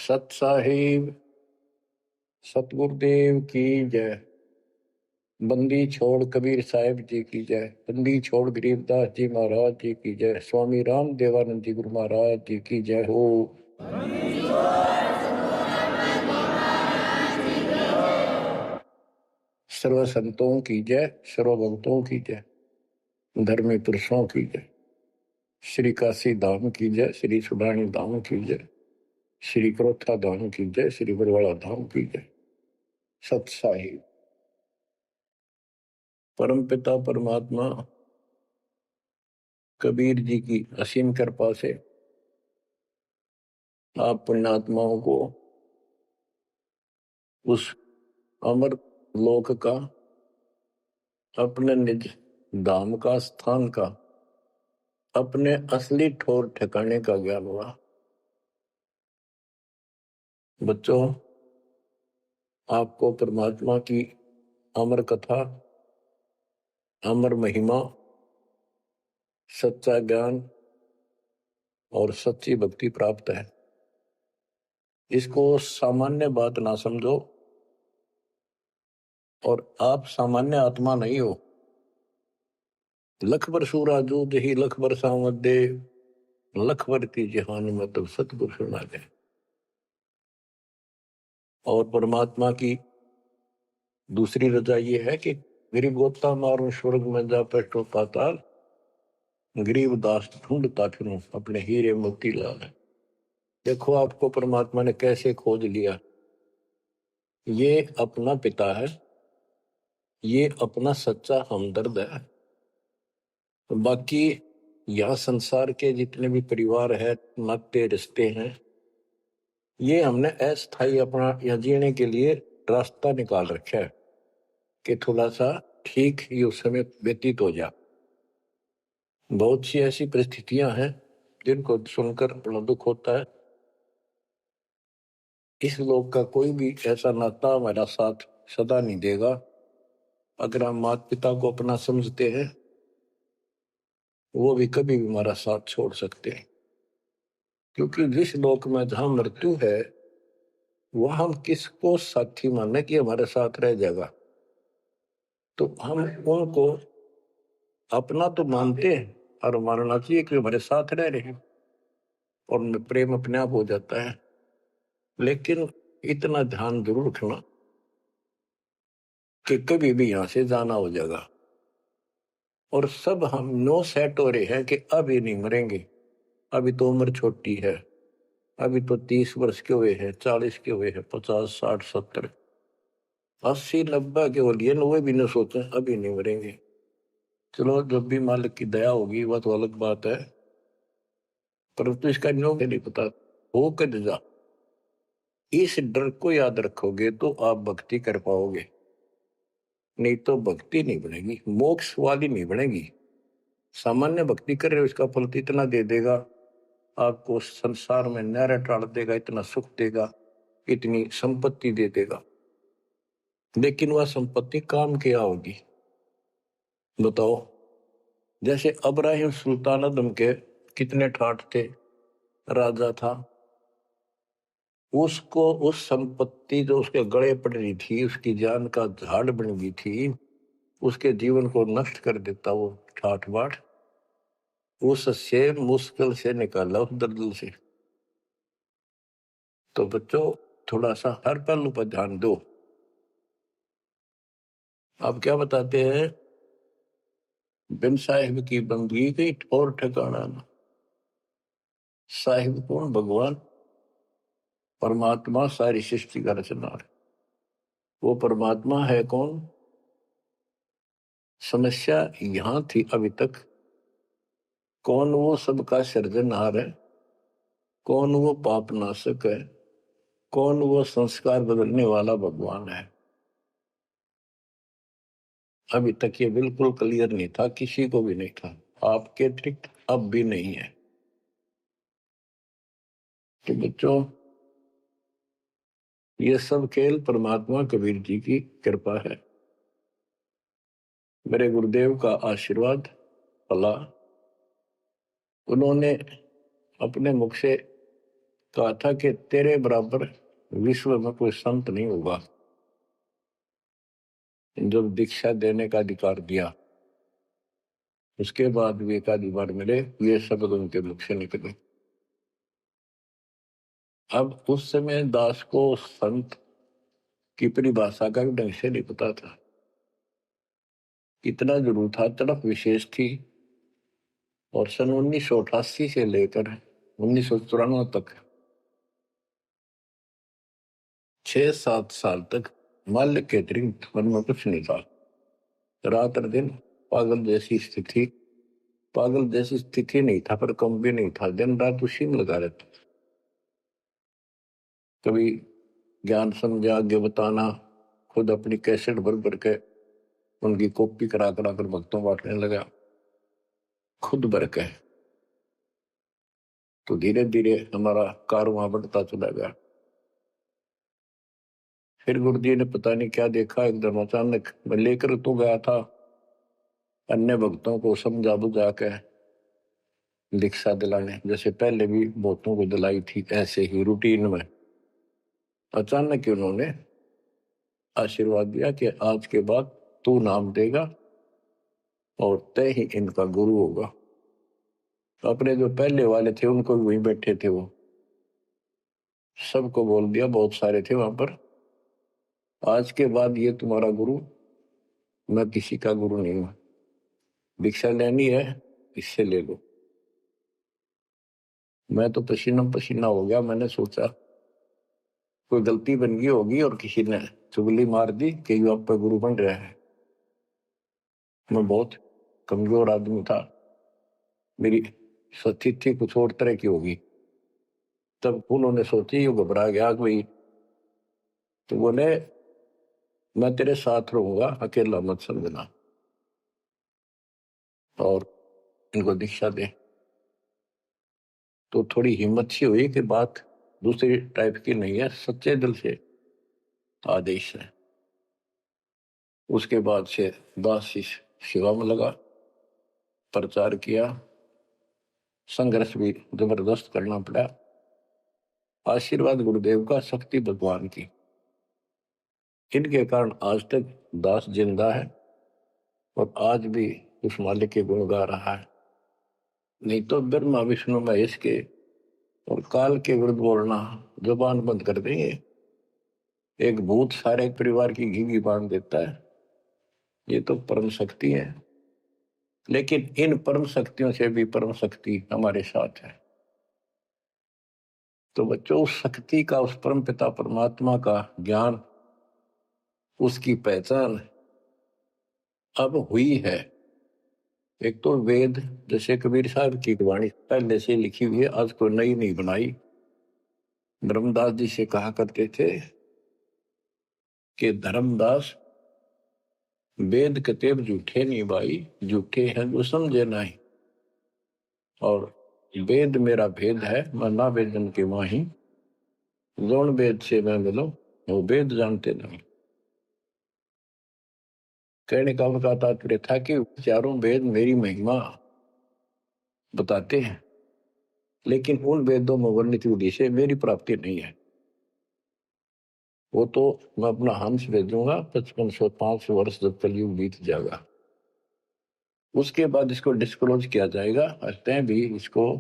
सत साहिब सतगुरुदेव की जय। बंदी छोड़ कबीर साहिब जी की जय। बंदी छोड़ गरीबदास जी महाराज जी की जय। स्वामी राम देवानंद जी गुरु महाराज जी की जय हो। सर्व संतों की जय, सर्व भक्तों की जय, धर्मी पुरुषों की जय। श्री काशी धाम की जय, श्री सुडानी धाम की जय, श्री क्रोथा धाम की जय, श्री बरवाड़ा धाम की जय। सत साहिब परम पिता परमात्मा कबीर जी की असीम कृपा से आप पुण्यात्माओं को उस अमर लोक का, अपने निज धाम का, स्थान का, अपने असली ठोर ठिकाने का ज्ञान हुआ। बच्चों, आपको परमात्मा की अमर कथा, अमर महिमा, सच्चा ज्ञान और सच्ची भक्ति प्राप्त है। इसको सामान्य बात ना समझो, और आप सामान्य आत्मा नहीं हो। लख बर सूरा जूद ही लख बर सामत दे, लख बर की जहान में तो सतगुरु सुना दे। और परमात्मा की दूसरी रजा ये है कि गरीब गोता मारू स्वर्ग में जा पेटो पाताल, गरीब दास ढूंढता फिरूं अपने हीरे मोती लाल। देखो आपको परमात्मा ने कैसे खोज लिया। ये अपना पिता है, ये अपना सच्चा हमदर्द है। बाकी यहाँ संसार के जितने भी परिवार है, नाते रिश्ते हैं, ये हमने अस्थायी अपना यहाँ जीने के लिए रास्ता निकाल रखा है कि थोड़ा सा ठीक ही उस समय व्यतीत हो जा। बहुत सी ऐसी परिस्थितियां हैं जिनको सुनकर बड़ा दुख होता है। इस लोक का कोई भी ऐसा नाता हमारा साथ सदा नहीं देगा। अगर हम माता पिता को अपना समझते हैं, वो भी कभी भी हमारा साथ छोड़ सकते हैं। क्योंकि जिस लोक में जहां मृत्यु है, वह हम किसको साथी माने कि हमारे साथ रह जाएगा। तो हम उनको अपना तो मानते हैं और मानना चाहिए कि हमारे साथ रह रहे हैं, और प्रेम अपने आप हो जाता है। लेकिन इतना ध्यान जरूर रखना कि कभी भी यहां से जाना हो जाएगा। और सब हम नो सेट हो रहे हैं कि अभी नहीं मरेंगे, अभी तो उम्र छोटी है, अभी तो 30 वर्ष के हुए हैं, 40 के हुए हैं, 50, 60, 70, 80, 90 के हो लिए, 90 भी न सोचे अभी नहीं मरेंगे। चलो, जब भी मालिक की दया होगी वह तो अलग बात है, परंतु इसका नो नहीं पता हो कद जा। इस डर को याद रखोगे तो आप भक्ति कर पाओगे, नहीं तो भक्ति नहीं बनेगी, मोक्ष वाली नहीं बनेगी। सामान्य भक्ति कर रहे हो, इसका फल तो इतना दे देगा, आपको संसार में नहर टाल देगा, इतना सुख देगा, इतनी संपत्ति दे देगा। लेकिन वह संपत्ति काम क्या होगी बताओ। जैसे अब्राहिम सुल्तान आदम के कितने ठाठ थे, राजा था, उसको उस संपत्ति जो उसके गले पड़ रही थी, उसकी जान का झाड़ बन गई थी, उसके जीवन को नष्ट कर देता वो ठाठ बाट, उससे मुश्किल से निकाला उस दलदल से। तो बच्चों, थोड़ा सा हर पहलू पर ध्यान दो। आप क्या बताते हैं, बिन साहिब की बंदगी गई ठोर ठिकाना ना। साहिब कौन? भगवान परमात्मा, सारी सृष्टि का रचनार। वो परमात्मा है कौन? समस्या यहां थी अभी तक, कौन वो सबका सृजनहार है, कौन वो पाप नाशक है, कौन वो संस्कार बदलने वाला भगवान है। अभी तक ये बिल्कुल क्लियर नहीं था, किसी को भी नहीं था, आपके अतिरिक्त अब भी नहीं है। तो बच्चों, ये सब खेल परमात्मा कबीर जी की कृपा है, मेरे गुरुदेव का आशीर्वाद फला। उन्होंने अपने मुख से कहा था कि तेरे बराबर विश्व में कोई संत नहीं होगा। जब दीक्षा देने का अधिकार दिया, उसके बाद भी एक आधी बार मिले, ये शब्द उनके मुख से निकले। अब उस समय दास को संत की परिभाषा का भी ढंग से नहीं पता था। इतना जरूर था, तड़प विशेष थी। और सन 1988 से लेकर 1994 तक 6-7 साल तक माल्य के अतिरिक्त मन में कुछ नहीं था। रात और दिन पागल जैसी स्थिति। पागल जैसी स्थिति नहीं था, पर कम भी नहीं था। दिन रात उसी में लगा रहता। कभी ज्ञान समझा आगे बताना, खुद अपनी कैसेट भर भर के उनकी कॉपी करा करा कर भक्तों बांटने लगा, खुद भर के। तो धीरे धीरे हमारा कारवां बढ़ता चला गया। फिर गुरु जी ने पता नहीं क्या देखा, एकदम अचानक मैं लेकर तो गया था अन्य भक्तों को समझा बुझा के दीक्षा दिलाने, जैसे पहले भी बहुतों को दिलाई थी, ऐसे ही रूटीन में। अचानक ही उन्होंने आशीर्वाद दिया कि आज के बाद तू नाम देगा और तय ही इनका गुरु होगा। तो अपने जो पहले वाले थे उनको भी वहीं बैठे थे, वो सबको बोल दिया, बहुत सारे थे वहां पर, आज के बाद ये तुम्हारा गुरु, मैं किसी का गुरु नहीं हूं। दीक्षा लेनी है, इससे ले लो। मैं तो पसीना पसीना हो गया। मैंने सोचा कोई गलती बन गई होगी और किसी ने चुगली मार दी कि ये आप पे गुरु बन रहा है। मैं बहुत कमजोर आदमी था, मेरी स्थिति कुछ और तरह की होगी। तब उन्होंने सोची, ये घबरा गया कोई, तो बोले मैं तेरे साथ रहूंगा, अकेला मत समझना, और इनको दीक्षा दे। तो थोड़ी हिम्मत सी हुई कि बात दूसरी टाइप की नहीं है, सच्चे दिल से आदेश है। उसके बाद से दास सेवा में लगा, प्रचार किया, संघर्ष भी जबरदस्त करना पड़ा। आशीर्वाद गुरुदेव का, शक्ति भगवान की, इनके कारण आज तक दास जिंदा है और आज भी उस मालिक के गुण गा रहा है। नहीं तो ब्रह्मा विष्णु महेश के और काल के विरुद्ध बोलना जुबान बंद कर देंगे। एक भूत सारे परिवार की घी बांध देता है, ये तो परम शक्ति है। लेकिन इन परम शक्तियों से भी परम शक्ति हमारे साथ है। तो बच्चों, उस शक्ति का, उस परम पिता परमात्मा का ज्ञान, उसकी पहचान अब हुई है। एक तो वेद, जैसे कबीर साहब की वाणी पहले से लिखी हुई है, आज कोई नई नहीं बनाई। धर्मदास जी से कहा करते थे कि धर्मदास वेद कतेब झूठे नहीं भाई, झूठे हैं जो समझे नहीं। और वेद मेरा भेद है, मैं ना वेदन के माही, जौन वेद से मैं मिलो वो वेद जानते नहीं। कहने का उनका तात्पर्य था कि चारों वेद मेरी महिमा बताते हैं, लेकिन उन वेदों में वर्णित विधि से मेरी प्राप्ति नहीं है। वो तो मैं अपना हंस भेजूंगा 5505 वर्ष जब कलयुग बीत जाएगा, उसके बाद इसको डिस्क्लोज किया जाएगा। तय भी इसको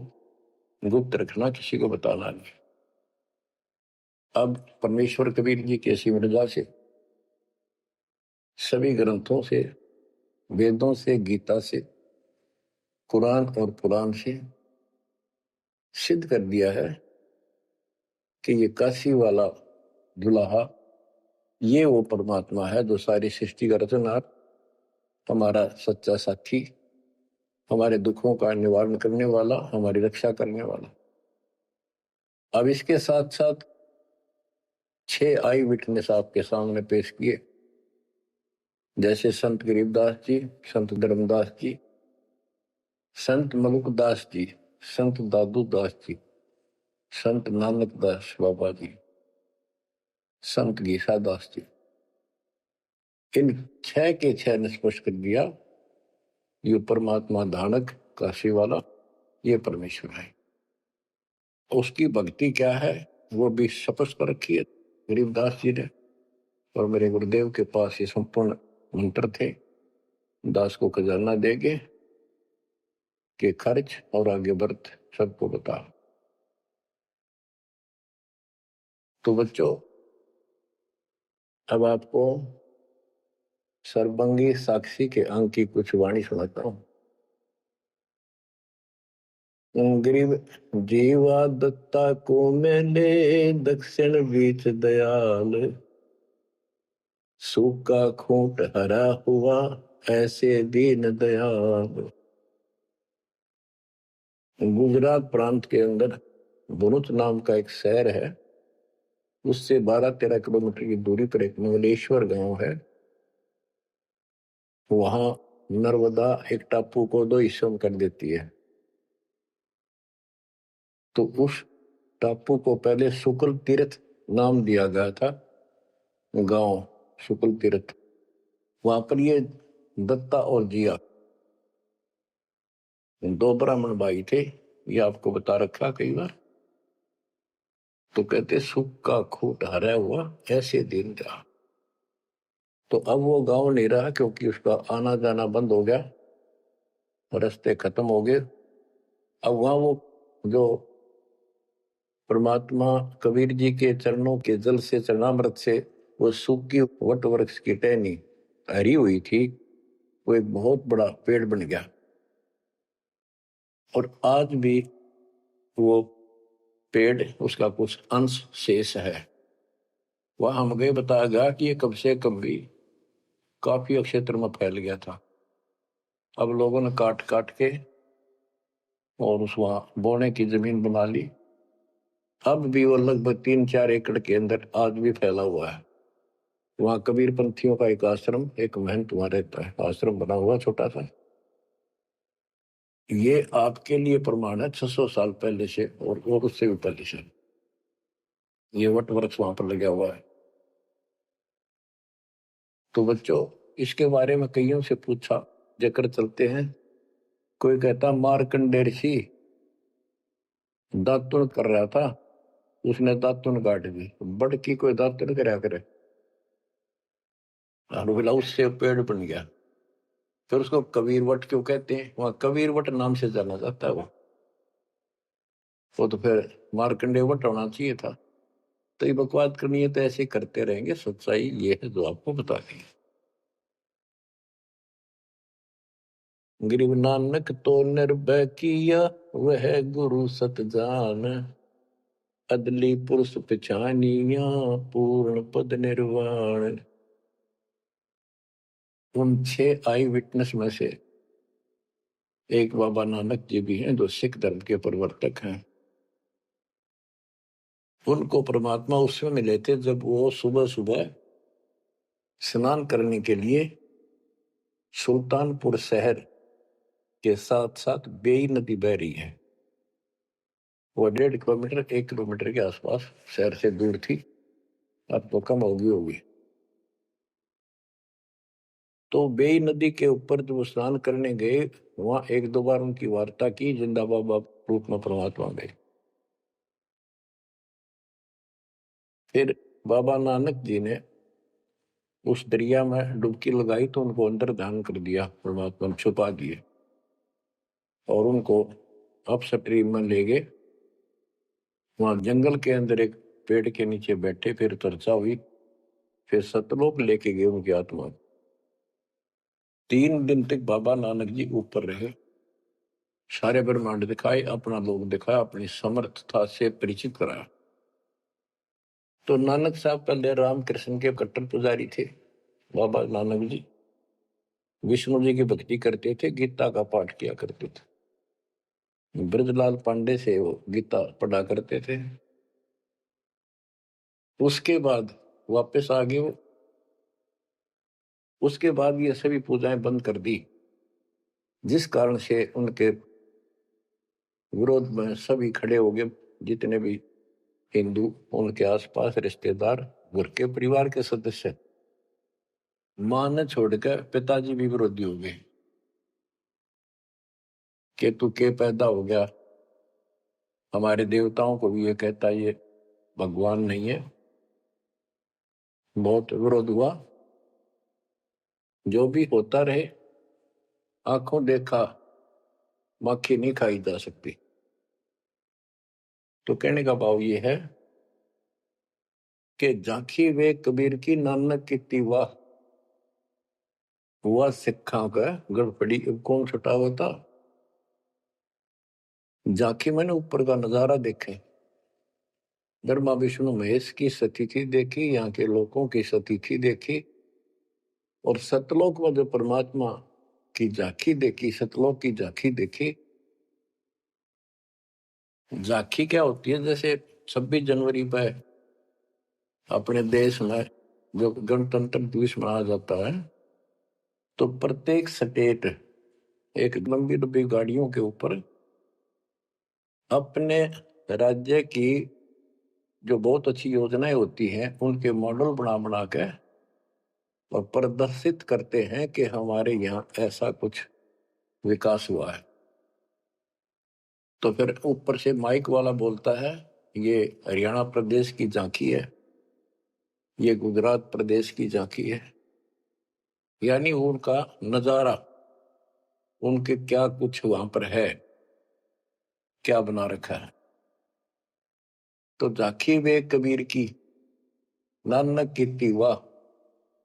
गुप्त रखना, किसी को बताना नहीं। अब परमेश्वर कबीर जी की ऐसी मृदा से, सभी ग्रंथों से, वेदों से, गीता से, कुरान और पुराण से सिद्ध कर दिया है कि ये काशी वाला दुल्हा, ये वो परमात्मा है जो सारी सृष्टि का रचनहार, हमारा सच्चा साथी, हमारे दुखों का निवारण करने वाला, हमारी रक्षा करने वाला। अब इसके साथ साथ 6 आई विटनेस आपके सामने पेश किए, जैसे संत गरीबदास जी, संत धर्मदास जी, संत मलुकदास जी, संत दादू दास जी, संत नानक दास बाबा जी, संत गीसा दास जी। इन 6 के 6 ने स्पष्ट कर दिया, ये परमात्मा धानक काशी वाला, ये परमेश्वर है। उसकी भक्ति क्या है वो भी स्पष्ट कर रखी है गरीबदास जी ने। और मेरे गुरुदेव के पास ये संपूर्ण मंत्र थे, दास को खजाना देगे कि खर्च और आगे बढ़ सबको बता। तो बच्चों, अब आपको सर्वंगी साक्षी के अंक की कुछ वाणी सुनाता हूं। गरीब जीवा दत्ता को मैंने दक्षिण बीच दयाल, सूखा खूंट हरा हुआ ऐसे दीन दयाल। गुजरात प्रांत के अंदर भरूच नाम का एक शहर है, उससे 12-13 किलोमीटर की दूरी पर एक मंगलेश्वर गांव है। वहां नर्मदा एक टापू को 2 हिस्सों में कर देती है। तो उस टापू को पहले शुक्ल तीर्थ नाम दिया गया था, गांव शुक्ल तीर्थ। वहां पर ये दत्ता और जिया 2 ब्राह्मण भाई थे, ये आपको बता रखा कई बार। तो कहते सूखा खूंट हरा हुआ ऐसे दिन था। तो अब वो गांव नहीं रहा क्योंकि उसका आना जाना बंद हो गया, रास्ते खत्म हो गए। अब वहां वो जो परमात्मा कबीर जी के चरणों के जल से चरणामृत से वो सूखी वट वृक्ष की टहनी हरी हुई थी, वो एक बहुत बड़ा पेड़ बन गया। और आज भी वो पेड़ उसका कुछ अंश शेष है। वह हमें बताया गया कि ये कब से कब भी काफी क्षेत्र में फैल गया था। अब लोगों ने काट काट के और उस वहां बोने की जमीन बना ली। अब भी वो लगभग 3-4 एकड़ के अंदर आज भी फैला हुआ है। वहां कबीर पंथियों का एक आश्रम, एक महंत वहां रहता है, आश्रम बना हुआ छोटा सा। ये आपके लिए प्रमाण है 600 साल पहले से और उससे भी पहले से ये वट वृक्ष वहां पर लगा हुआ है। तो बच्चों, इसके बारे में कईयों से पूछा, जकर चलते हैं। कोई कहता मार्कंडेय ऋषि दातुन कर रहा था, उसने दातुन काट दी। बड़ की कोई दातुन करया करे, और बोला उससे पेड़ बन गया। फिर उसको कबीर वट क्यों कहते हैं? वहां कबीर वट नाम से जाना जाता है। वो तो फिर मार्कंडेय वट होना चाहिए था। तो ये बकवाद करनी है तो ऐसे करते रहेंगे। सच्चाई ये है जो आपको बता दी। गरीब नानक तो निर्भय किया वह गुरु सत जान, अदली पुरुष पिछानिया पूर्ण पद निर्वाण। उन 6 आई विटनेस में से एक बाबा नानक जी भी हैं, जो सिख धर्म के प्रवर्तक हैं। उनको परमात्मा उसमें मिले थे जब वो सुबह सुबह स्नान करने के लिए सुल्तानपुर शहर के साथ साथ बेई नदी बह रही है। वो 1.5 किलोमीटर 1 किलोमीटर के आसपास शहर से दूर थी, अब तो कम होगी। तो बेई नदी के ऊपर जब स्नान करने गए, वहां 1-2 बार उनकी वार्ता की, जिंदा बाबा रूप में परमात्मा गए। फिर बाबा नानक जी ने उस दरिया में डुबकी लगाई तो उनको अंदर ध्यान कर दिया, परमात्मा छुपा दिए और उनको अपस्ट्रीम में ले गए। वहां जंगल के अंदर एक पेड़ के नीचे बैठे, फिर चर्चा हुई, फिर सतलोक लेके गए उनकी आत्मा। 3 दिन तक बाबा नानक जी ऊपर रहे, सारे ब्रह्मांड दिखाए, अपना लोक दिखाया, अपनी समर्थता से परिचित कराया। तो नानक साहब पहले राम कृष्ण के कट्टर पुजारी थे। बाबा नानक जी विष्णु जी की भक्ति करते थे, गीता का पाठ किया करते थे। ब्रजलाल पांडे से वो गीता पढ़ा करते थे। उसके बाद वापस आ गए वो। उसके बाद ये सभी पूजाएं बंद कर दी, जिस कारण से उनके विरोध में सभी खड़े हो गए, जितने भी हिंदू, उनके आसपास रिश्तेदार, घर के परिवार के सदस्य। मां ने छोड़कर पिताजी भी विरोधी हो गए कि तू के पैदा हो गया, हमारे देवताओं को भी ये कहता ये भगवान नहीं है। बहुत विरोध हुआ। जो भी होता रहे, आंखों देखा मक्खी नहीं खाई जा सकती। तो कहने का भाव ये है कि झांकी वे कबीर की नानक की वाह, हुआ सिखा का गड़पड़ी कौन छुटा होता। झांकी मैंने ऊपर का नजारा देखे, ब्रह्मा विष्णु महेश की स्थिति देखी, यहाँ के लोगों की स्थिति देखी, और सतलोक में जो परमात्मा की झांकी देखी, सतलोक की झांकी देखी। झांकी क्या होती है? जैसे 26 जनवरी पर अपने देश में जो गणतंत्र दिवस मनाया जाता है, तो प्रत्येक स्टेट एक लंबी लंबी गाड़ियों के ऊपर अपने राज्य की जो बहुत अच्छी योजनाएं होती हैं उनके मॉडल बना बना के और प्रदर्शित करते हैं कि हमारे यहाँ ऐसा कुछ विकास हुआ है। तो फिर ऊपर से माइक वाला बोलता है ये हरियाणा प्रदेश की झांकी है, ये गुजरात प्रदेश की झांकी है। यानी उनका नजारा, उनके क्या कुछ वहां पर है, क्या बना रखा है। तो झांकी वे कबीर की नानक की वाह,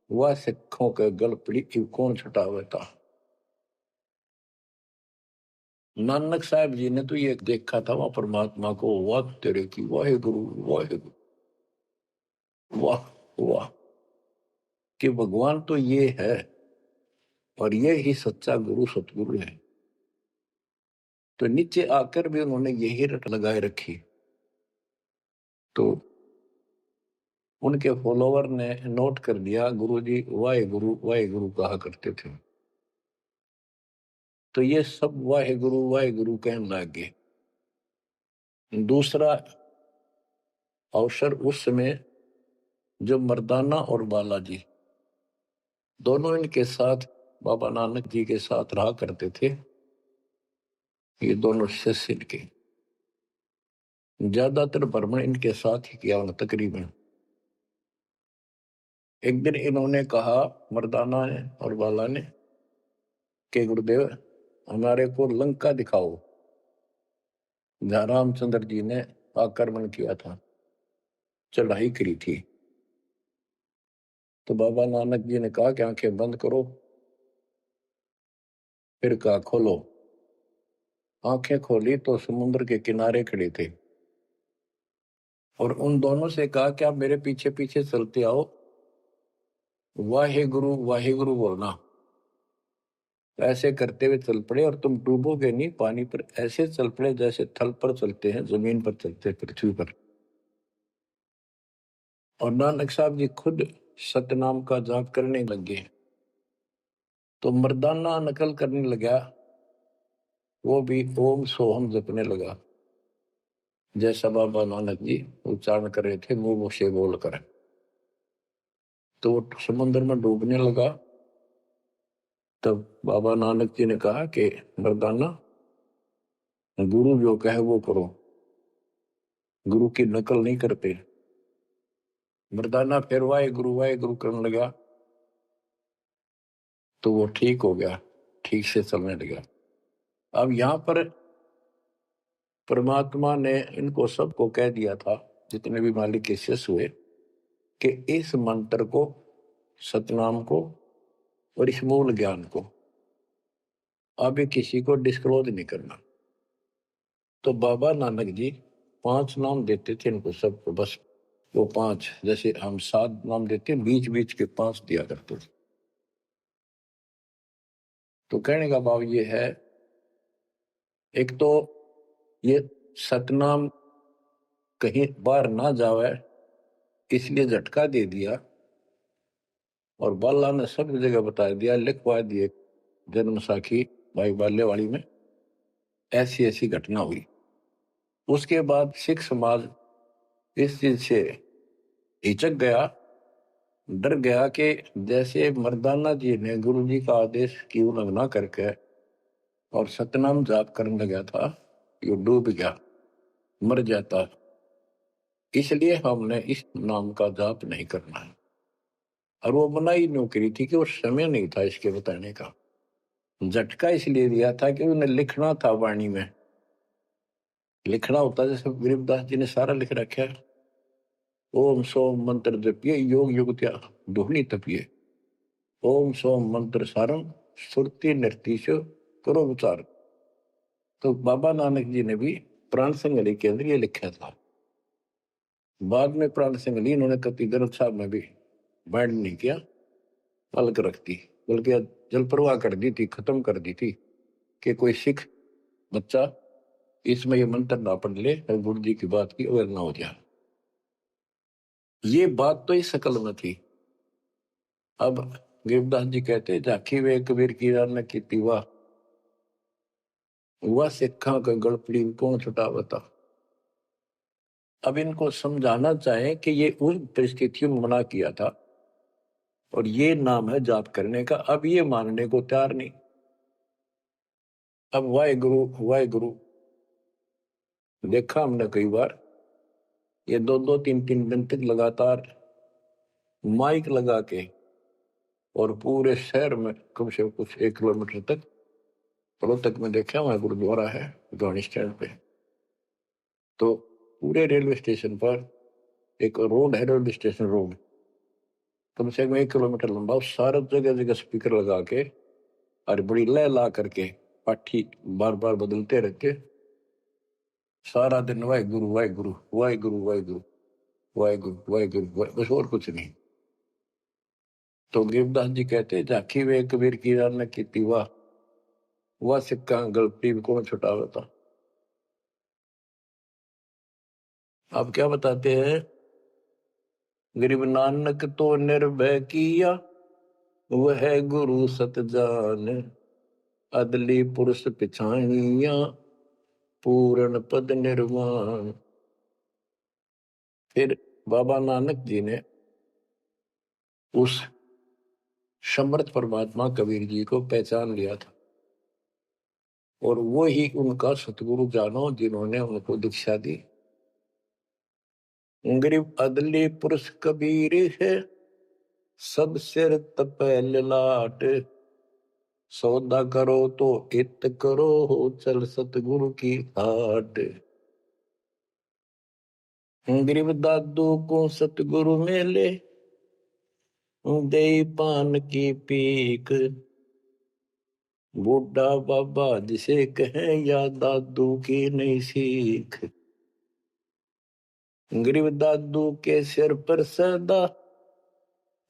वह सिखों के गल पड़ी कौन छुटा हुआ था। नानक साहब जी ने तो ये देखा था वहां परमात्मा को, वाह तेरे की वाहे गुरु वाहे गुरु, वाह वाह, कि भगवान तो ये है और ये ही सच्चा गुरु सतगुरु है। तो नीचे आकर भी उन्होंने यही रट लगाए रखी। तो उनके फॉलोवर ने नोट कर दिया गुरुजी वाहे गुरु कहा करते थे, तो ये सब वाहे गुरु कहने लग गए। दूसरा अवसर उस समय जो मर्दाना और बालाजी दोनों इनके साथ बाबा नानक जी के साथ रहा करते थे। ये दोनों शिष्य इनके ज्यादातर भ्रमण इनके साथ ही किया उन्होंने तकरीबन। एक दिन इन्होंने कहा मर्दाना ने और बाला ने कि गुरुदेव हमारे को लंका दिखाओ, जहां रामचंद्र जी ने आक्रमण किया था, चढ़ाई करी थी। तो बाबा नानक जी ने कहा कि आंखें बंद करो, फिर कहा खोलो। आंखें खोली तो समुद्र के किनारे खड़े थे और उन दोनों से कहा कि आप मेरे पीछे पीछे चलते आओ, वाहे गुरु बोलना। ऐसे करते हुए चल पड़े और तुम डूबोगे नहीं पानी पर, ऐसे चल पड़े जैसे थल पर चलते हैं, जमीन पर चलते हैं, पृथ्वी पर। और नानक साहब जी खुद सतनाम का जाप करने लगे तो मर्दाना नकल करने लगा, वो भी ओम सोहम जपने लगा जैसा बाबा नानक जी उच्चारण कर रहे थे मुंह से बोलकर। तो वो समुद्र में डूबने लगा। तब बाबा नानक जी ने कहा कि मर्दाना गुरु जो कहे वो करो, गुरु की नकल नहीं करते। मर्दाना फिर वाहे गुरु करने लगा तो वो ठीक हो गया, ठीक से चलने लगा। अब यहां पर परमात्मा ने इनको सबको कह दिया था, जितने भी मालिक के शिष्य हुए, कि इस मंत्र को, सतनाम को और इस मूल ज्ञान को अभी किसी को डिस्क्लोज नहीं करना। तो बाबा नानक जी 5 नाम देते थे इनको सबको, बस वो 5, जैसे हम 7 नाम देते हैं, बीच बीच के 5 दिया करते थे। तो कहने का भाव ये है, एक तो ये सतनाम कहीं बाहर ना जावे इसलिए झटका दे दिया, और बाला ने सब जगह बता दिया, लिखवा दिए जन्म साखी भाई बाल्यवाड़ी में ऐसी ऐसी घटना हुई। उसके बाद सिख समाज इस चीज से हिचक गया, डर गया कि जैसे मर्दाना जी ने गुरु जी का आदेश की उल्लंघना करके और सतनाम जाप करने लगा था, ये डूब गया, मर जाता। इसलिए हमने इस नाम का जाप नहीं करना है। और वो मनाही न्यू करी थी कि वो समय नहीं था इसके बताने का। झटका इसलिए दिया था कि उन्हें लिखना था वाणी में, लिखना होता जैसे गरीबदास जी ने सारा लिख रखा है। ओम सोम मंत्र जपिए योग युगत्या दुहनी तपिए, ओम सोम मंत्र सारम सुरति निर्तीश करो विचार। तो बाबा नानक जी ने भी प्राण संगली के अंदर ये लिखा था। बाद में प्राण संगली इन्होंने कति ग्रंथ साहब में भी बैंड नहीं किया, अलग रख दी, बल्कि जल प्रवाह कर दी थी, खत्म कर दी थी कि कोई सिख बच्चा इसमें ये मंत्र ना पढ़ ले और गुरु जी की बात की अवेयर ना हो जाए। ये बात तो इस शकल में थी। अब गरीबदास जी कहते झाकी वे कबीर की रान की तीवा, वह सिखा का गड़पड़ी कौन छुटावता। अब इनको समझाना चाहे कि ये उस परिस्थितियों में मना किया था और ये नाम है जाप करने का। अब ये मानने को तैयार नहीं। अब वाहेगुरु वाहेगुरु देखा हमने कई बार, ये दो दो तीन तीन दिन तक लगातार माइक लगा के और पूरे शहर में कम से कम कुछ 1 किलोमीटर तक रोहतक में देखा, वहां गुरुद्वारा है गाड़ी स्टैंड पे, तो पूरे रेलवे स्टेशन पर एक रोड है, रेलवे स्टेशन रोड कम से कम 1 किलोमीटर लंबा, उस सारे जगह जगह स्पीकर लगा के और बड़ी लय ला करके पाठी बार बार बदलते रहते, सारा दिन वाहेगुरु वाहेगुरु वाहेगुरु वाहेगुरु वाहेगुरु वाहेगुरु, बस और कुछ नहीं। तो गिरदास जी कहते झाकी वे कबीर की रान की वाह, वह सिक्का गलती कौन छुटावा था। आप क्या बताते हैं, गरीब नानक तो निर्भय किया, वह गुरु सत जान, अदली पुरुष पिछाइया, पूर्ण पद निर्वाण। फिर बाबा नानक जी ने उस समर्थ परमात्मा कबीर जी को पहचान लिया था और वो ही उनका सतगुरु जानो जिन्होंने उनको दीक्षा दी। गरीब अदली पुरुष कबीर है, सब सिर तपै ललाट, सौदा करो तो इत करो, चल सतगुरु की आट। गरीब दादू को सतगुरु मेले, दे पान की पीक, बूढ़ा बाबा जिसे कहे या दादू की नहीं सीख। गरीब दादू के सिर पर सदा,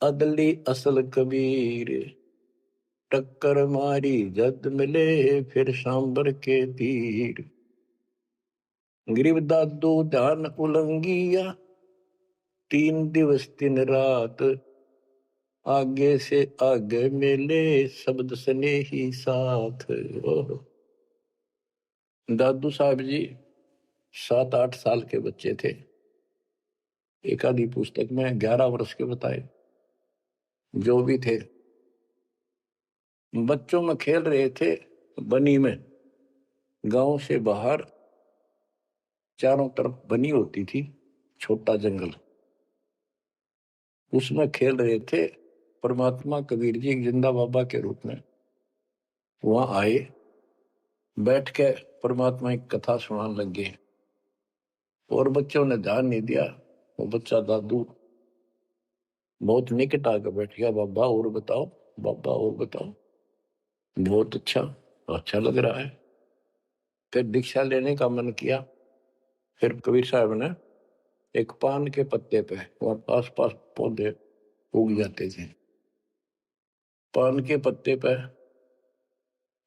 अदली असल कबीर, टक्कर मारी जद मिले फिर सांबर के तीर। गरीब दादू ध्यान उलंगिया, 3 दिवस 3 रात, आगे से आगे मिले शब्द सने ही साथ। दादू साहब जी 7-8 साल के बच्चे थे, एक आधी पुस्तक में 11 वर्ष के बताए, जो भी थे बच्चों में खेल रहे थे बनी में। गांव से बाहर चारों तरफ बनी होती थी, छोटा जंगल, उसमें खेल रहे थे। परमात्मा कबीर जी जिंदा बाबा के रूप में वहां आए, बैठ के परमात्मा की कथा सुनाने लग गए और बच्चों ने ध्यान नहीं दिया। वो बच्चा दादू बहुत निकट आकर बैठ गया, बाबा और बताओ, बाबा और बताओ, बहुत अच्छा, अच्छा लग रहा है। फिर दीक्षा लेने का मन किया। फिर कबीर साहब ने एक पान के पत्ते पे, और आस पास पौधे उग जाते थे, पान के पत्ते पे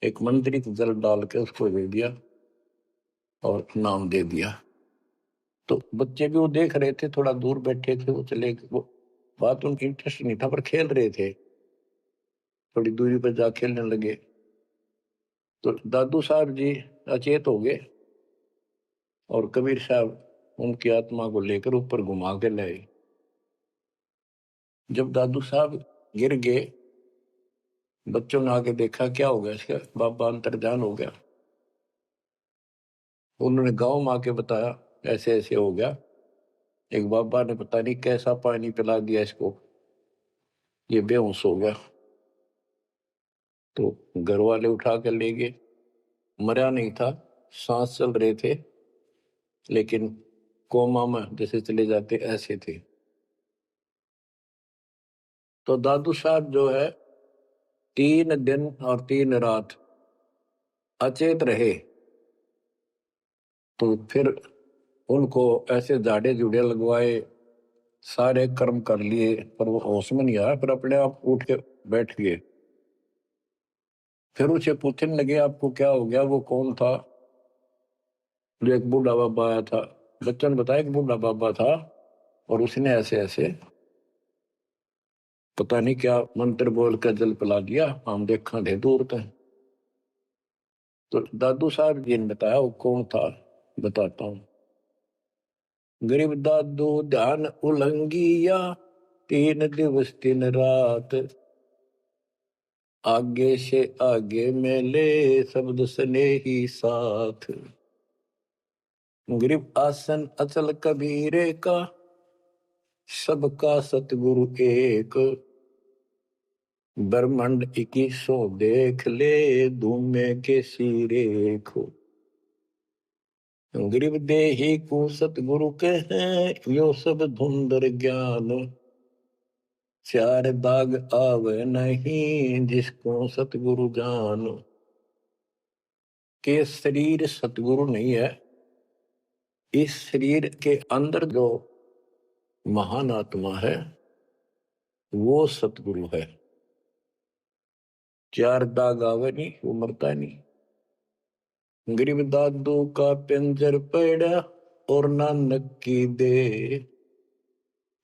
एक मंत्रित जल डाल के उसको दे दिया और नाम दे दिया। तो बच्चे भी वो देख रहे थे, थोड़ा दूर बैठे थे, वो चले, वो बात उनकी इंटरेस्ट नहीं था पर खेल रहे थे, थोड़ी दूरी पर जा खेलने लगे। तो दादू साहब जी अचेत हो गए और कबीर साहब उनकी आत्मा को लेकर ऊपर घुमा के लाए। जब दादू साहब गिर गए, बच्चों ने आके देखा क्या हो गया इसका, बाबा अंतर्ध्यान हो गया। उन्होंने गांव में आके बताया, ऐसे ऐसे हो गया। एक बाबा ने पता नहीं कैसा पानी पिला दिया इसको, ये बेहोश हो गया। तो घर वाले उठा कर ले गए। मरा नहीं था, सांस चल रहे थे, लेकिन कोमा में जैसे चले जाते ऐसे थे। तो दादू साहब जो है 3 दिन और 3 रात अचेत रहे। तो फिर उनको ऐसे झाड़े जुड़े लगवाए, सारे कर्म कर लिए, पर वो होश में नहीं आया। फिर अपने आप उठ के बैठ गए। फिर उसे पूछने लगे आपको क्या हो गया, वो कौन था। जो एक बूढ़ा बाबा आया था। बच्चों ने बताया कि बूढ़ा बाबा था और उसने ऐसे ऐसे पता नहीं क्या मंत्र बोल कर जल पिला दिया, हम देखा थे दूर तक। तो दादू साहब जी ने बताया वो कौन था, बताता हूँ। गरीब दादू ध्यान उलंगिया, 3 दिवस 3 रात, आगे से आगे मेले शब्द सने ही साथ। गरीब आसन अचल कबीरे का, सबका सतगुरु एक, ब्रह्मांड 2100 देख ले, धूमे के सिरेखो। गरीब देही को सतगुरु के हैं, यो सब धुंधर ज्ञान, 4 दाग आवे नहीं, जिसको सतगुरु जान। के शरीर सतगुरु नहीं है, इस शरीर के अंदर जो महान आत्मा है वो सतगुरु है। 4 दाग आवे नहीं, वो मरता नहीं। गरीब दादू का पिंजर पड़ा और नानक की दे,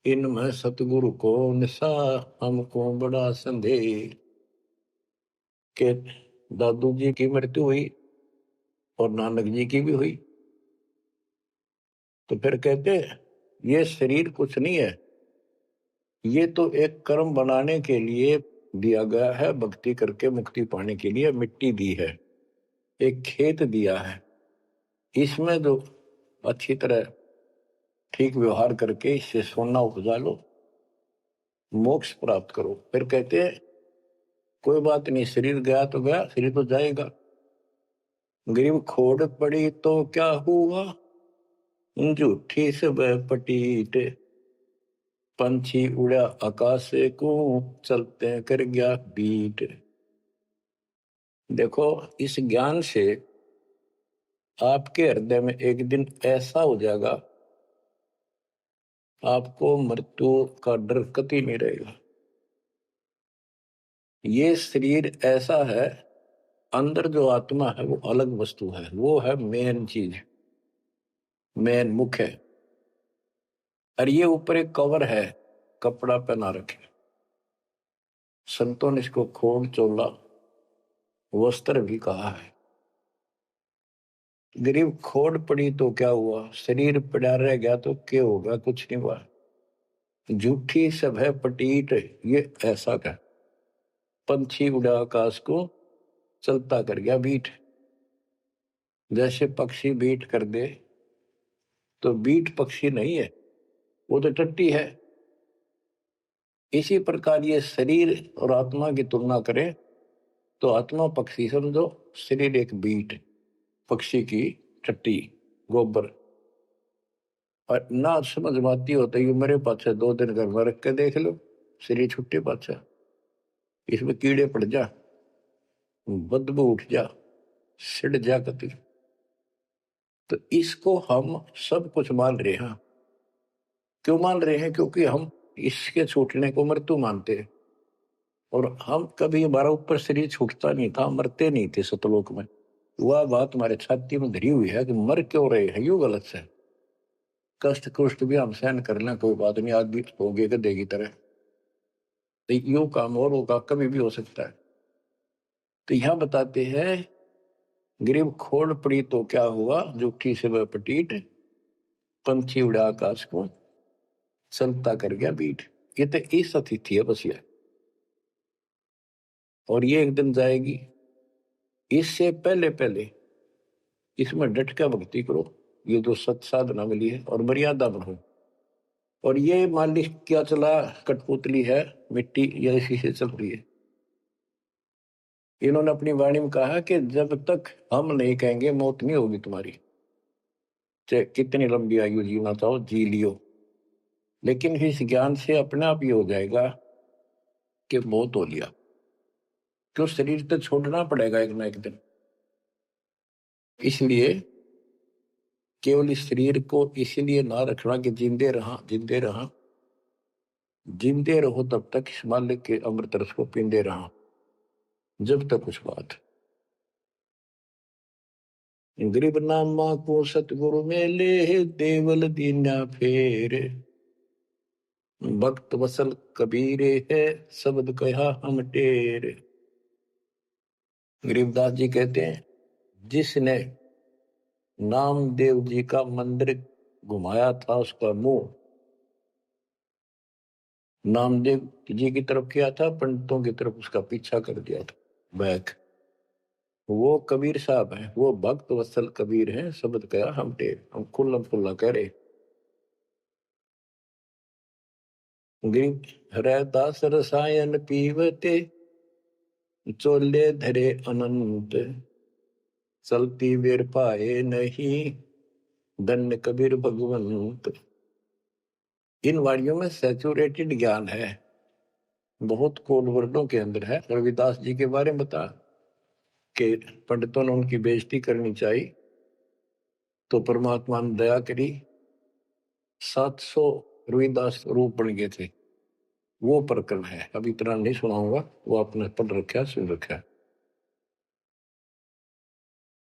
इनमें सतगुरु को निशा, हमको बड़ा संदेह। के दादू जी की मृत्यु हुई और नानक जी की भी हुई। तो फिर कहते ये शरीर कुछ नहीं है, ये तो एक कर्म बनाने के लिए दिया गया है, भक्ति करके मुक्ति पाने के लिए मिट्टी दी है, एक खेत दिया है। इसमें जो अच्छी तरह ठीक व्यवहार करके इससे सोना उपजा लो, मोक्ष प्राप्त करो। फिर कहते हैं कोई बात नहीं, शरीर गया तो गया, शरीर तो जाएगा। गरीब खोड़ पड़ी तो क्या हुआ, झूठी सब पटीट, पंछी उड़ा आकाश को, चलते कर गया बीट। देखो इस ज्ञान से आपके हृदय में एक दिन ऐसा हो जाएगा, आपको मृत्यु का डर कभी नहीं रहेगा। ये शरीर ऐसा है, अंदर जो आत्मा है वो अलग वस्तु है, वो है मेन चीज, मेन मुख्य है। और ये ऊपर एक कवर है, कपड़ा पहना रखे। संतों ने इसको खोड़ चोला वस्त्र भी कहा है। गरीब खोड़ पड़ी तो क्या हुआ, शरीर पड़ा रह गया तो क्या होगा, कुछ नहीं हुआ। झूठी सब है पटीट, ये ऐसा का पंछी उड़ा आकाश को, चलता कर गया बीट। जैसे पक्षी बीट कर दे तो बीट पक्षी नहीं है, वो तो टट्टी है। इसी प्रकार ये शरीर और आत्मा की तुलना करें तो आत्मा पक्षी समझो, शरीर एक बीट पक्षी की टट्टी, गोबर। और ना समझ में आती होता है मेरे पाछे 2 दिन घर में रख के देख लो, शरीर छुट्टे पाछा, इसमें कीड़े पड़ जा, बदबू उठ जा, सिड़ जा कति। तो इसको हम सब कुछ मान रहे हैं। क्यों मान रहे हैं, क्योंकि हम इसके छूटने को मृत्यु मानते हैं। और हम कभी, हमारा ऊपर शरीर छूटता नहीं था, मरते नहीं थे सतलोक में। वह बात हमारे छाती में धरी हुई है कि मर क्यों रहे हैं, यू गलत है। कष्ट कुष्ट भी हम सहन कर लें, कोई बात नहीं, आदमी हो गए गधे की तरह, तो यू काम और होगा, कभी भी हो सकता है। तो यहां बताते हैं गरीब खोड़ पड़ी तो क्या हुआ, जूठी से वह पटीट, पंछी उड़ा आकाश को, चलता कर गया बीट। ये तो इस अतिथि है बस ये, और ये एक दिन जाएगी। इससे पहले पहले इसमें डट कर भक्ति करो, ये जो सत साधना मिली है, और मर्यादा बढ़ो। और ये मालिश क्या चला, कठपुतली है, मिट्टी या इसी से चल रही है। इन्होंने अपनी वाणी में कहा कि जब तक हम नहीं कहेंगे मौत नहीं होगी तुम्हारी, चाहे कितनी लंबी आयु जीना चाहो जी लियो, लेकिन इस ज्ञान से अपने आप ये हो जाएगा कि मौत हो लिया, क्यों शरीर तो छोड़ना पड़ेगा एक ना एक दिन। इसलिए केवल इस शरीर को इसलिए ना रखना कि जिंदे रहा जिंदे रहा, जिंदे रहो तब तक इस मालिक के अमृत रस को पींदे रहा, जब तक उस बात। गरीब नामा को सतगुरु मेले, देवल दीना फेर, भक्त वसल कबीरे है, शब्द कहा हम टेर। गरीबदास जी कहते हैं, जिसने नामदेव जी का मंदिर घुमाया था उसका मुंह नामदेव जी की तरफ किया था, पंडितों की तरफ उसका पीछा कर दिया था, बैक। वो कबीर साहब हैं, वो भक्त वत्सल कबीर हैं, शब्द कहा हम टेर, हम खुल्लम खुल्ला कह रहे। गरीब हरदास रसायन पीवते, चोले धरे अनंत, चलती वेर पाए नहीं, धन्य कबीर भगवंत। इन वाणियों में सैचुरेटेड ज्ञान है, बहुत कोड वर्डों के अंदर है। रविदास जी के बारे में बता कि पंडितों ने उनकी बेइज्जती करनी चाहिए, तो परमात्मा ने दया करी, 700 रविदास रूप बन गए थे। वो प्रकरण है, अब इतना नहीं सुनाऊंगा, वो आपने पढ़ रखा है, सुन रखा है।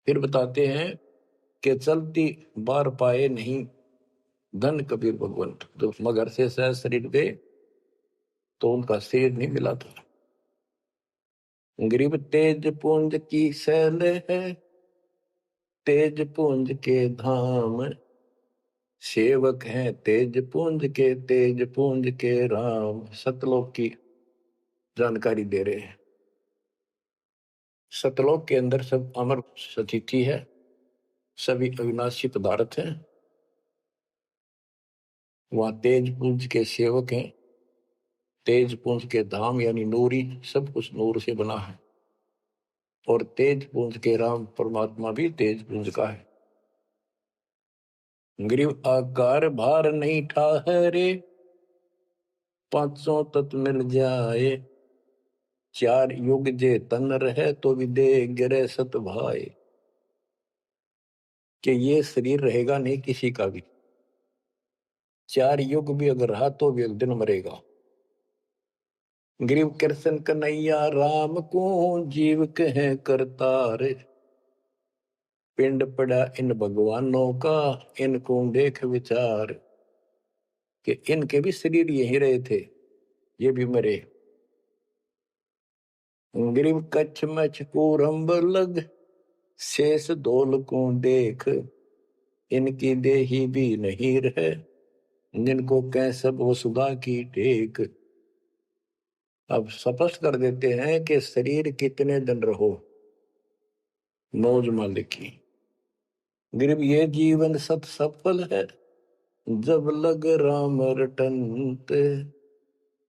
फिर बताते हैं कि चलती बार पाए नहीं, धन कबीर भगवंत। जब मगर से सह शरीर गए तो उनका शरीर नहीं मिला था। गरीब तेज पुंज की सैल है, तेज पुंज के धाम, सेवक हैं तेज पुंज के, तेज पुंज के राम। सतलोक की जानकारी दे रहे हैं। सतलोक के अंदर सब अमर सतिथि है, सभी अविनाशी पदार्थ हैं। वहां तेज पुंज के सेवक हैं, तेज पुंज के धाम यानी नूरी, सब कुछ नूर से बना है। और तेज पुंज के राम परमात्मा भी तेज पुंज का है। गरीब आकार भार नहीं ठाहरे, पांचों तत्व मिल जाए, चार युग जे तन रहे तो विदे गिरे सत भाई। कि ये शरीर रहेगा नहीं किसी का भी, 4 युग भी अगर रहा तो भी एक दिन मरेगा। गरीब कृष्ण कन्हैया राम को, जीव कहे करतार, पिंड पड़ा इन भगवानों का, इनको देख विचार। कि इनके भी शरीर यही रहे थे, ये भी मरे। गरीब कच्छ मछ कूरम्ब लग, शेष धोल को देख, इनकी देही भी नहीं रहे, जिनको कह सब वसुधा की टेक। अब स्पष्ट कर देते हैं कि शरीर कितने दिन रहो, मौज मालिक की। गरीब ये जीवन सत सफल है, जब लग राम रटंत,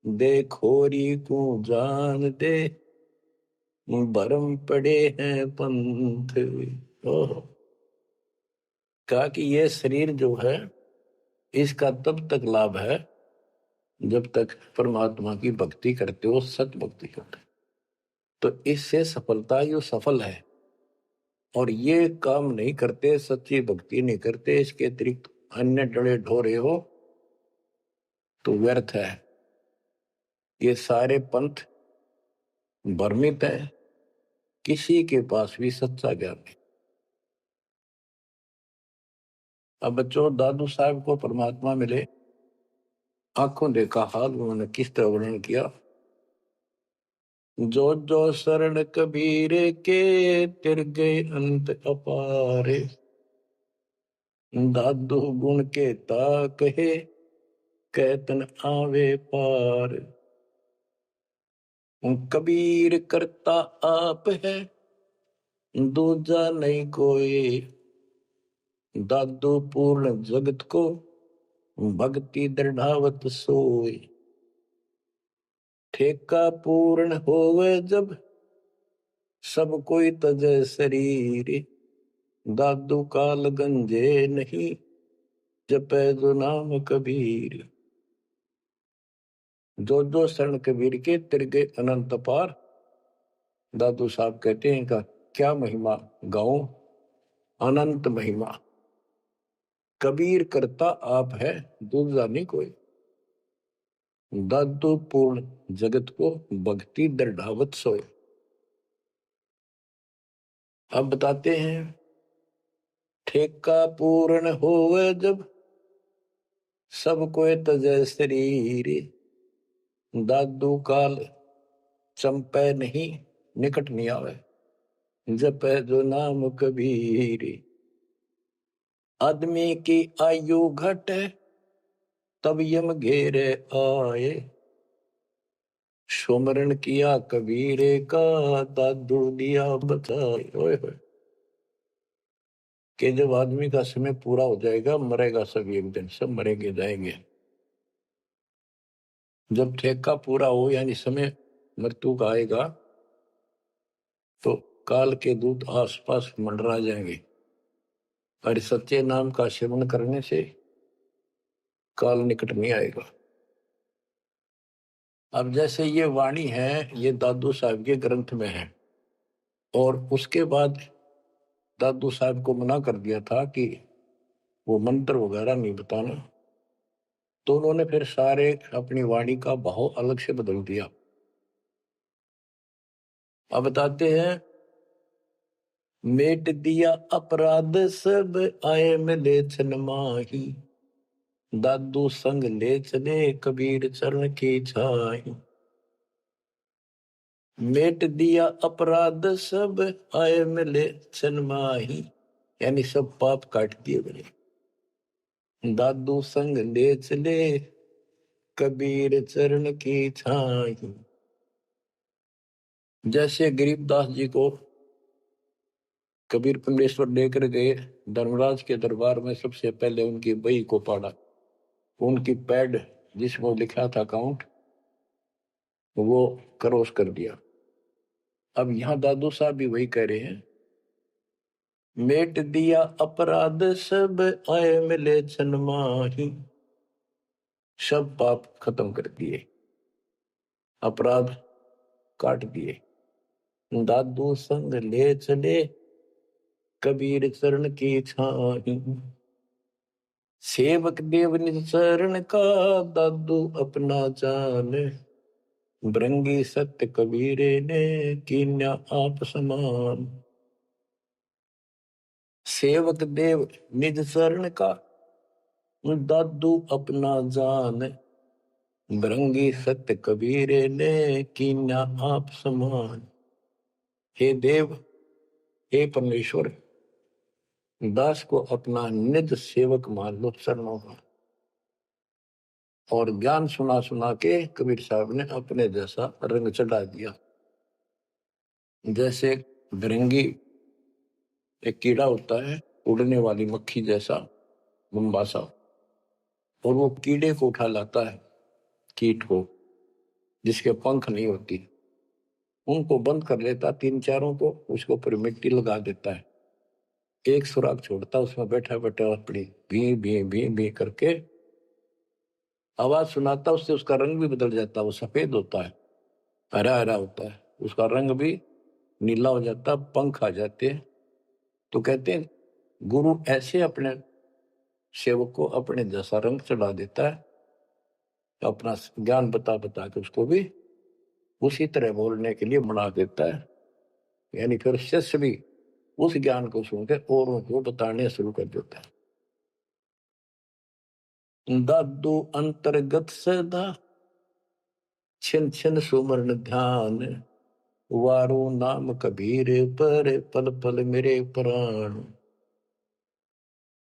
देखोरी को जान दे, भरम पड़े हैं पंथ। कहा कि ये शरीर जो है इसका तब तक लाभ है जब तक परमात्मा की भक्ति करते हो, सत भक्ति करते हो, तो इससे सफलता यो सफल है। और ये काम नहीं करते, सच्ची भक्ति नहीं करते, इसके अतिरिक्त अन्य डरे ढोरे हो तो व्यर्थ है। ये सारे पंथ भ्रमित है, किसी के पास भी सच्चा ज्ञान नहीं। अब बच्चों, दादू साहब को परमात्मा मिले, आंखों देखा हाल उन्होंने किस तरह वर्णन किया। जो जो शरण कबीर के, तिर गए अंत अपारे, दादू गुण के ता कहे, कैतन आवे पार। कबीर करता आप है, दूजा नहीं कोई, दादू पूर्ण जगत को भक्ति दृढ़ावत सोए। ठेका पूर्ण होवे जब सब कोई तजय शरीर। दादू काल गंजे नहीं जपै जो नाम कबीर। जो शरण कबीर के तिरगे अनंत पार। दादू साहब कहते हैं इनका क्या महिमा गाऊं, अनंत महिमा। कबीर करता आप है दूसरा नहीं कोई। दादू पूर्ण जगत को भक्ति दृढ़ावत सोए। अब बताते हैं ठेका पूर्ण होवे जब सब कोई तजय शरीर। दादू काल चंपे नहीं निकट नहीं आवे जपै जो नाम कबीर। आदमी की आयु घटे तब यम घेरे आए। सुमरण किया कबीरे का दादू दिया बताए। ओए होए कि जब आदमी का समय पूरा हो जाएगा मरेगा सब एक दिन, सब मरेंगे जाएंगे। जब ठेका पूरा हो यानी समय मृत्यु का आएगा तो काल के दूत आसपास मंडरा जाएंगे। पर सच्चे नाम का सेवन करने से काल निकट नहीं आएगा। अब जैसे ये वाणी है ये दादू साहब के ग्रंथ में है और उसके बाद दादू साहब को मना कर दिया था कि वो मंत्र वगैरह नहीं बताना, तो उन्होंने फिर सारे अपनी वाणी का भाव अलग से बदल दिया। अब बताते हैं मेट दिया अपराध सब आए मिले छन माही। दादू संग ले चले कबीर चरण की छाही। मेट दिया अपराध सब आए मिले छन माही यानी सब पाप काट दिए मेरे। दादू संग ले चले कबीर चरण की छाही। जैसे गरीबदास जी को कबीर परमेश्वर लेकर गए धर्मराज के दरबार में, सबसे पहले उनकी बही को पढ़ा, उनकी पैड जिसमें लिखा था काउंट वो क्रॉस कर दिया। अब यहां दादू साहब भी वही कह रहे हैं मेट दिया अपराध सब आए मिले छन माही। सब पाप खत्म कर दिए, अपराध काट दिए। दादू संग ले चले कबीर चरण की छाही। सेवक देव निज चरण का दादू अपना जान। भृंगी सत्य कबीरे ने कीन्या आप समान। सेवक देव निज शरण का दादू अपना जान। भृंगी सत्य कबीरे ने कीन्या आप समान। हे देव, हे परमेश्वर, दास को अपना निज सेवक मान लो चरणों का। और ज्ञान सुना सुना के कबीर साहब ने अपने जैसा रंग चढ़ा दिया। जैसे भृंगी एक कीड़ा होता है उड़ने वाली मक्खी जैसा मुंबासा, और वो कीड़े को उठा लाता है, कीट को जिसके पंख नहीं होती, उनको बंद कर लेता, तीन चारों को, उसके ऊपर मिट्टी लगा देता है, एक सुराख छोड़ता, उसमें बैठा बैठा अपनी भी भी भी भी करके आवाज सुनाता, उससे उसका रंग भी बदल जाता, वो सफेद होता है, हरा हरा होता है, उसका रंग भी नीला हो जाता, पंख आ जाते हैं। तो कहते हैं गुरु ऐसे अपने सेवक को अपने जैसा रंग चढ़ा देता है, अपना ज्ञान बता बता के उसको भी उसी तरह बोलने के लिए बना देता है। यानी फिर शिष्य भी उस ज्ञान को सुनकर और उनको बताने शुरू कर देता है। दादू अंतर्गत सदा छिन छिन सुमरण ध्यान। वारो नाम कबीर पर पल पल मेरे प्राण।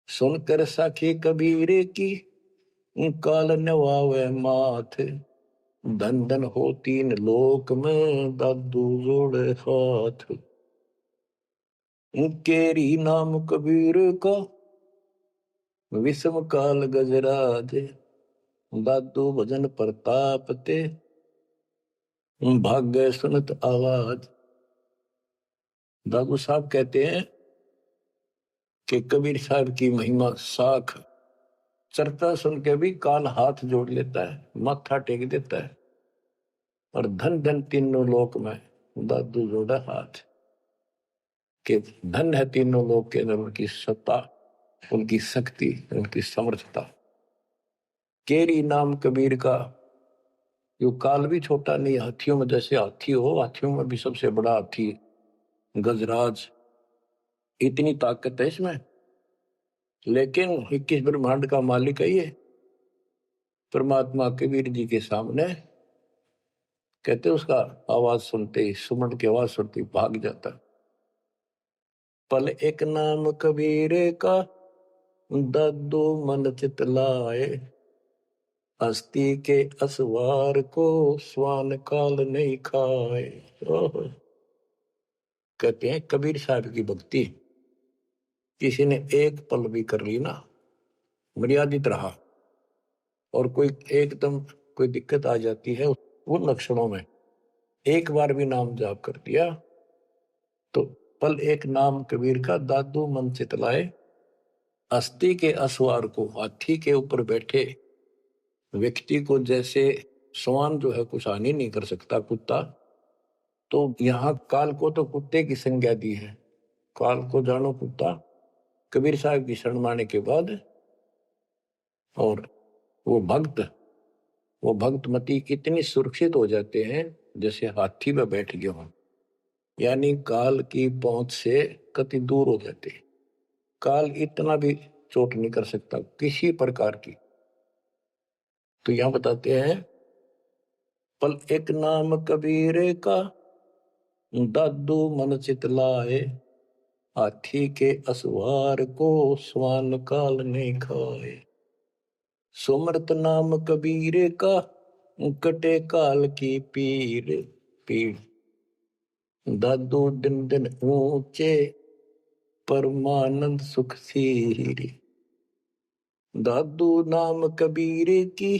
सुनकर साखी कबीर की काल नवावे माथ। धन धन हो तीन लोक में दादू जोड़े हाथ। केरी नाम कबीर का विषम काल गजराज, दादू भजन प्रताप ते, भाग्य सुनत आवाज। दादू साहब कहते हैं कि कबीर साहब की महिमा साख, चर्चा सुन के भी काल हाथ जोड़ लेता है, माथा टेक देता है। और धन धन तीनों लोक में दादू जोड़ा हाथ, कि धन है तीनों लोक के अंदर उनकी सत्ता, उनकी शक्ति, उनकी समर्थता। केरी नाम कबीर का, यो काल भी छोटा नहीं, हाथियों में जैसे हाथी हो, हाथियों में भी सबसे बड़ा हाथी गजराज, इतनी ताकत है इसमें। लेकिन 21 ब्रह्मांड का मालिक है ये परमात्मा। कबीर जी के सामने कहते उसका आवाज सुनते ही, सुमन की आवाज सुनते ही भाग जाता। पल एक नाम कबीरे का, दादू मन चित लाए, हस्ती के असवार को स्वान काल नहीं खाए। कहते हैं कबीर साहब की भक्ति किसी ने एक पल भी कर ली ना, मर्यादित रहा, और कोई एकदम कोई दिक्कत आ जाती है उन लक्षणों में, एक बार भी नाम जाप कर दिया तो पल एक नाम कबीर का, दादू मन चितलाए, अस्थि के असवार को, हाथी के ऊपर बैठे व्यक्ति को जैसे स्वान जो है कुछ हानि नहीं कर सकता, कुत्ता, तो यहाँ काल को तो कुत्ते की संज्ञा दी है। काल को जानो कुत्ता, कबीर साहब की शरण माने के बाद। और वो भक्त मती इतनी सुरक्षित हो जाते हैं जैसे हाथी में बैठ गए हों, यानी काल की पहुंच से कति दूर हो जाते। काल इतना भी चोट नहीं कर सकता किसी प्रकार की। तो यहां बताते हैं, पल एक नाम कबीर का, दादू मन चितलाए, हाथी के असवार को स्वान काल ने खाए। सुमरत नाम कबीर का, कटे काल की पीड़, दादू दिन दिन ऊंचे, परमानंद सुख सीरी। दादू नाम कबीर की,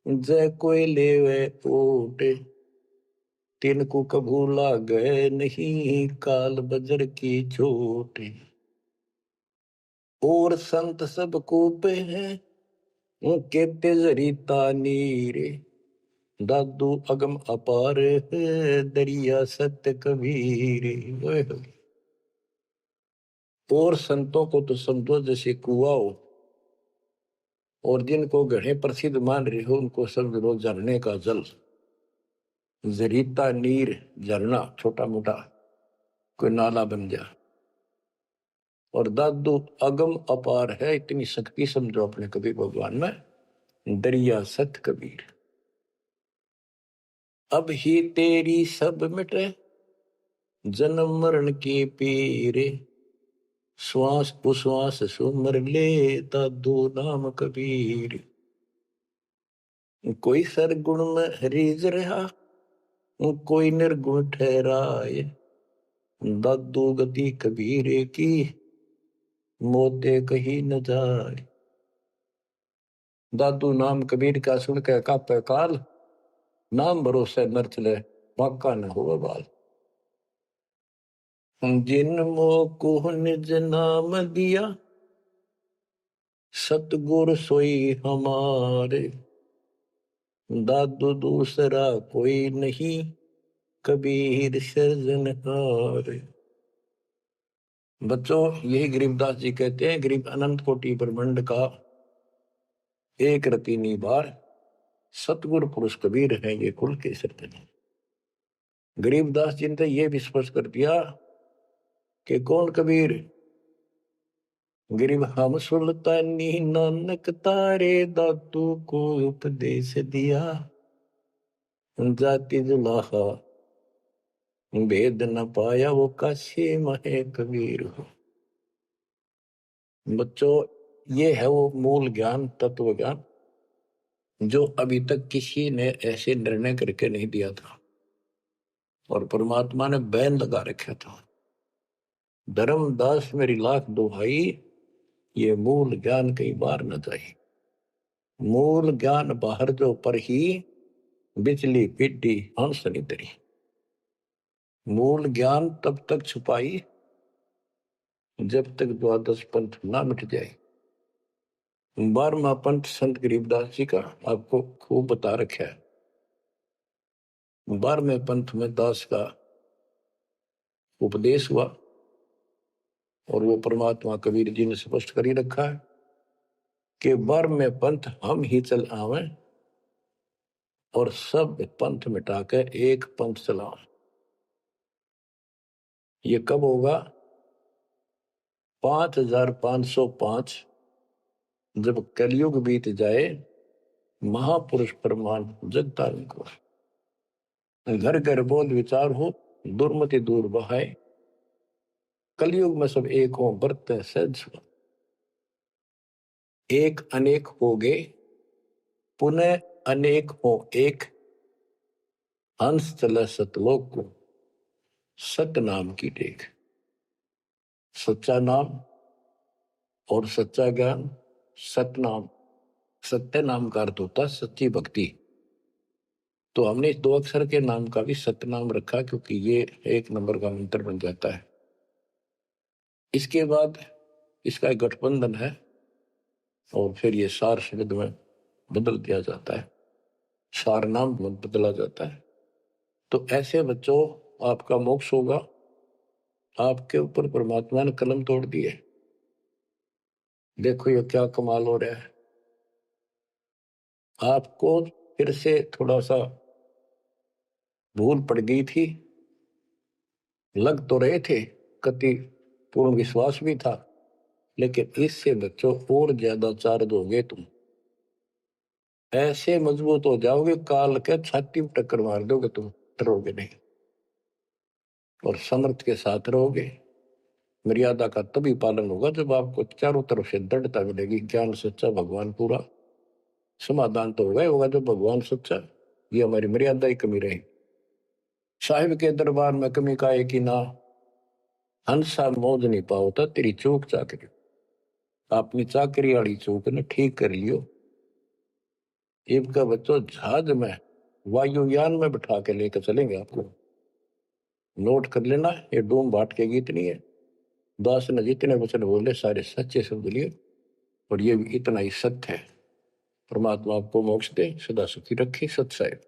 जय कोई लेवे ओटे, तिनको कभू लागे नहीं काल बजर की चोट। और संत सब कूपे हैं, उनके तेजरीता नीरे, दादू अगम अपार है, दरिया सत्य कबीर। और संतों को तो समझो जैसे कुआ हो, और जिनको गढ़े प्रसिद्ध मान रहे हो उनको समझ लो झरने का जल। जरीता नीर, झरना छोटा मोटा कोई नाला बन जा। और दादू अगम अपार है, इतनी शक्ति समझो अपने कबीर भगवान में, दरिया सत कबीर। अब ही तेरी सब मिटे, जन्म मरण की पीरे, श्वास उश्वास सुमर ले, दादू नाम कबीर। कोई सरगुण में रीझ रहा, कोई निर्गुण ठहराए, दादू गति कबीर की, मोते कहीं न जाए। दादू नाम कबीर का सुन के कापे काल, नाम भरोसे नर चले, बाका न हो बाल। जिन मोह निज नाम दिया, सतगुर सोई हमारे, दादू दूसरा कोई नहीं, कबीर सृजनहार। बच्चों, यही गरीबदास जी कहते हैं, गरीब अनंत कोटि ब्रह्मांड का एक रति निबार, सतगुरु पुरुष कबीर है ये कुल के सृजन। गरीबदास जी ने ये भी स्पष्ट कर दिया कि कौन कबीर, गरीब हम सुल्तानी नानक तारे, दादू को उपदेश दिया, जाति जुलाहा भेद न पाया, वो काशी महे कबीर हो। बच्चों, ये है वो मूल ज्ञान, तत्व ज्ञान, जो अभी तक किसी ने ऐसे निर्णय करके नहीं दिया था, और परमात्मा ने बैन लगा रखा था। धर्मदास मेरी लाख दुहाई, ये मूल ज्ञान कहीं बाहर न जाए। मूल ज्ञान बाहर जो पर ही बिजली पिड्डी हंस नितरी। मूल ज्ञान तब तक छुपाई जब तक द्वादश पंथ ना मिट जाए। 12वां पंथ संत गरीबदास जी का आपको खूब बता रखा है। 12वें पंथ में दास का उपदेश हुआ और वो परमात्मा कबीर जी ने स्पष्ट कर ही रखा है कि 12वें पंथ हम ही चल आवे और सब पंथ मिटाकर एक पंथ चलाओ। ये कब होगा? 5505 जब कलयुग बीत जाए, महापुरुष परमान जग तारण को, घर घर बोध विचार हो, दुर्मति दूर बहाए, कलयुग में सब एक हो बरते सहज। एक अनेक हो गए, पुनः अनेक हो एक, हंस चले सतलोक को, सत नाम की टेक। सच्चा नाम और सच्चा ज्ञान, सतनाम। सत्य नाम का अर्थ होता सच्ची भक्ति। तो हमने इस 2 अक्षर के नाम का भी सतनाम रखा क्योंकि ये 1 नंबर का मंत्र बन जाता है। इसके बाद इसका एक गठबंधन है और फिर ये सार शब्द में बदल दिया जाता है, सार नाम में बदला जाता है। तो ऐसे बच्चों आपका मोक्ष होगा। आपके ऊपर परमात्मा ने कलम तोड़ दी है। देखो ये क्या कमाल हो रहा है। आपको फिर से थोड़ा सा भूल पड़ गई थी, लग तो रहे थे, कति पूर्ण विश्वास भी था, लेकिन इससे बच्चों और ज्यादा चार्ज हो गए तुम। ऐसे मजबूत हो जाओगे, काल के छाती में टक्कर मार दोगे तुम, डरोगे नहीं और समर्थ के साथ रहोगे। मर्यादा का तभी पालन होगा जब आपको चारों तरफ से दृढ़ता मिलेगी। ज्ञान सच्चा, भगवान पूरा। समाधान तो होगा जब भगवान सच्चा। ये हमारी मर्यादा ही कमी रही। साहिब के दरबार में कमी का एक ही ना, हंसा मौज नहीं पाओता तेरी चूक चाकरी। अपनी चाकरी वाली चूक ने ठीक कर लियो। इनका बच्चों जहाज में, वायुयान में बिठा के लेकर चलेंगे आपको। नोट कर लेना, ये डूम बाट के गीत नहीं है। दास ने जितने वचन बोले सारे सच्चे शब्द लिए और ये भी इतना ही सत्य है। परमात्मा आपको मोक्ष दे, सदा सुखी रखे। सत साहिब।